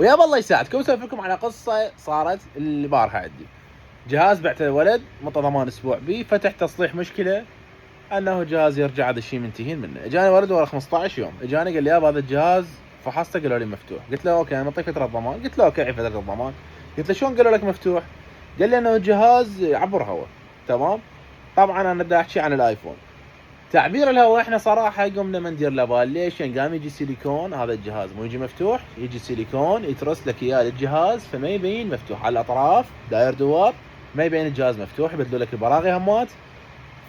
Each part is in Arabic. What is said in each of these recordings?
ويا الله يساعدكم اسولف لكم على قصه صارت البارحه عندي. جهاز بعته الولد مطى ضمان اسبوع بيه، فتح تصليح مشكله انه جهاز يرجع هذا الشيء منتهين منه. اجاني ولد ورا 15 يوم، اجاني قال لي يابا هذا الجهاز فحصته قالوا لي مفتوح. قلت له اوكي انا معطيك فتره ضمان. قلت له اوكي فتره الضمان. قلت له شلون قالوا لك مفتوح؟ قال لي انه جهاز عبر هواء. تمام. طبعا انا بدي احكي عن الايفون. تعبير الهواء احنا صراحه قمنا ما ندير له بال. ليش؟ يعني قام يجي سيليكون، هذا الجهاز مو يجي مفتوح، يجي سيليكون يترس لك اياه للجهاز فما يبين مفتوح على الاطراف داير دوار، ما يبين الجهاز مفتوح، يبدلوا لك البراغي همات،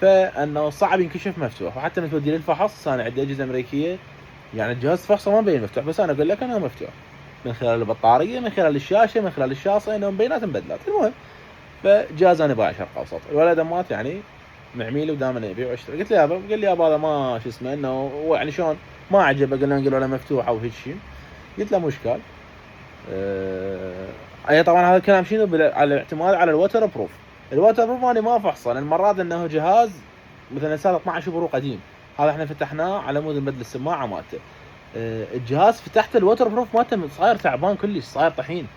فانه صعب ينكشف مفتوح. وحتى من تودي للفحص انا عندي اجهزه امريكيه يعني الجهاز فحصه ما مبين مفتوح، بس انا اقول لك انه مفتوح من خلال البطاريه، من خلال الشاشه، من خلال الشاصه، انه مبينات مبدلات. المهم فجهاز انا بايع شرق اوسط، الولد مات يعني معميلي ودائما يبيع ويشتري. قلت له يابا، قال لي يابا هذا ما شو اسمه انه هو يعني شلون ما عجبه، قال له نقول له مفتوح او هيك شيء. قلت له مو اشكال. اي طبعا هذا الكلام شنو على الاعتماد على الوتر بروف. الوتر بروف انا ما افحصه، لان مرات انه جهاز مثلا صار 12 برو قديم، هذا احنا فتحناه على مود نبدل السماعه مالته. الجهاز فتحت الوتر بروف مالته صاير تعبان كلش، صاير طحين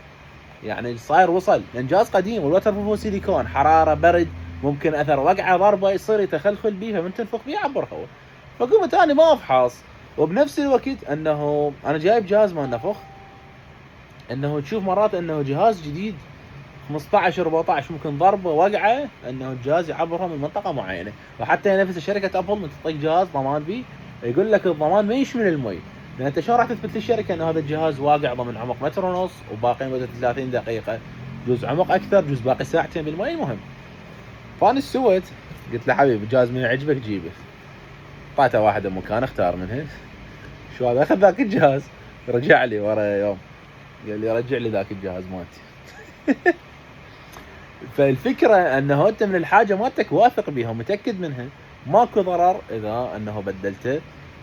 يعني، صاير وصل لان جهاز قديم، والوتر بروف هو سيليكون، حراره برد ممكن اثر وقعه ضربه يصير يتخلخل بيه، فمن تنفخ بيه يعبر هواء. فقمت انا ما افحص، وبنفس الوقت انه انا جايب جهاز ما نفخ، انه تشوف مرات انه جهاز جديد 15 14 ممكن ضربه وقعه انه الجهاز يعبرها من منطقه معينه. وحتى نفس شركه ابل من تعطيك جهاز ضمان بيه يقول لك الضمان ما يشمل المي، لان انت شلون راح تثبت للشركه انه هذا الجهاز واقع ضمن عمق متر ونص وباقي مده 30 دقيقه، جزء عمق اكثر، جزء باقي ساعتين بالمي. المهم فانا سويت، قلت له حبيبي الجهاز من يعجبك جيبه. اعطيته واحده مكان اختار منها، شو هذا اخذ ذاك الجهاز، رجع لي ورا يوم قال لي رجع لي ذاك الجهاز مالتي. فالفكره انه انت من الحاجه مالتك واثق بيها ومتاكد منها، ماكو ضرر اذا انه بدلته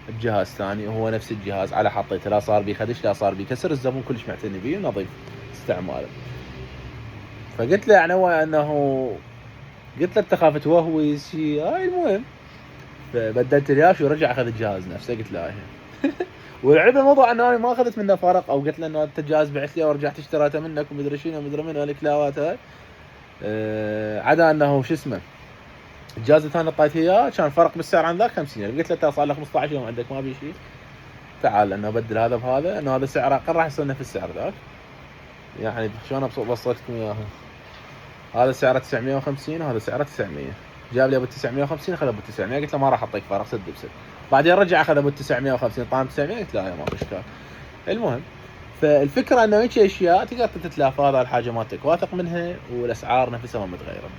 بجهاز ثاني وهو نفس الجهاز على حطيته، لا صار بي خدش لا صار بي كسر، الزبون كلش معتني بيه ونظيف استعماله. فقلت له يعني هو انه قلت له انت خاف توهوي شيء هاي. المهم فبدلت الياش ورجع اخذ الجهاز نفسه. قلت له والعيب الموضوع انه انا ما اخذت منه فرق او قلت له انه انت الجهاز بعت لي ورجعت اشتريته منك ومدري شنو ومدري من الكلاوات هاي. عدا انه شو اسمه الجهاز الثاني اعطيته اياه كان فرق بالسعر عن ذاك 50. قلت له انت صار له 15 يوم عندك ما بي شيء، تعال انه بدل هذا بهذا، انه هذا سعره اقل راح يصير نفس السعر ذاك. يعني شلون بوصلتكم اياها؟ هذا سعره 950 وهذا سعره 900. جاب لي ابو 950 اخذ ابو 900. قلت له ما راح اعطيك فرق، سد بسد. بعدين رجع اخذ ابو 950 طعم 900. قلت لا ما في اشكال. المهم فالفكره انه هيك اشياء تقدر تتلافى، هذا الحاجه مالتك واثق منها والاسعار نفسها ما متغيره.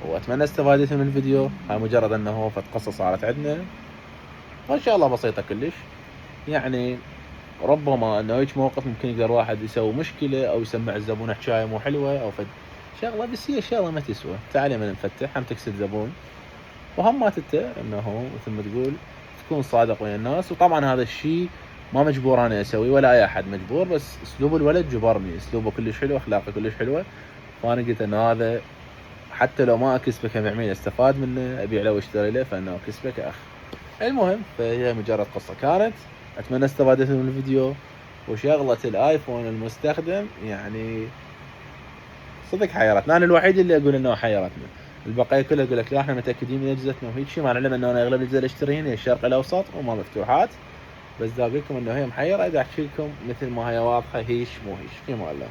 واتمنى استفادتوا من الفيديو. هاي مجرد انه فت قصه صارت عندنا وان شاء الله بسيطه كلش، يعني ربما انه هيك موقف ممكن يقدر واحد يسوي مشكله او يسمع الزبون حكايه مو حلوه او فد شغله، بس هي شغله ما تسوى. تعال من نفتح هم تكسب زبون وهم ما انه مثل ما تقول تكون صادق ويا الناس. وطبعا هذا الشيء ما مجبور انا اسويه ولا اي احد مجبور، بس اسلوب الولد جبرني، اسلوبه كلش حلو، اخلاقه كلش حلوه، فانا قلت انه هذا حتى لو ما اكسبه كمعميل استفاد منه، ابيع له واشتري له، فانه اكسبه كاخ. المهم فهي مجرد قصه كانت، اتمنى استفادتوا من الفيديو. وشغله الايفون المستخدم يعني صدق حيرتنا، انا الوحيد اللي اقول انه حيرتنا، البقيه كلها يقول لك لا احنا متاكدين من اجهزتنا وهيك شيء. ما نعلم انه انا اغلب الاجهزه اللي اشتريها هي الشرق الاوسط وما مفتوحات، بس دا اقول لكم انه هي محيره. اذا احكي لكم مثل ما هي واضحه هيش مو هيش في الله.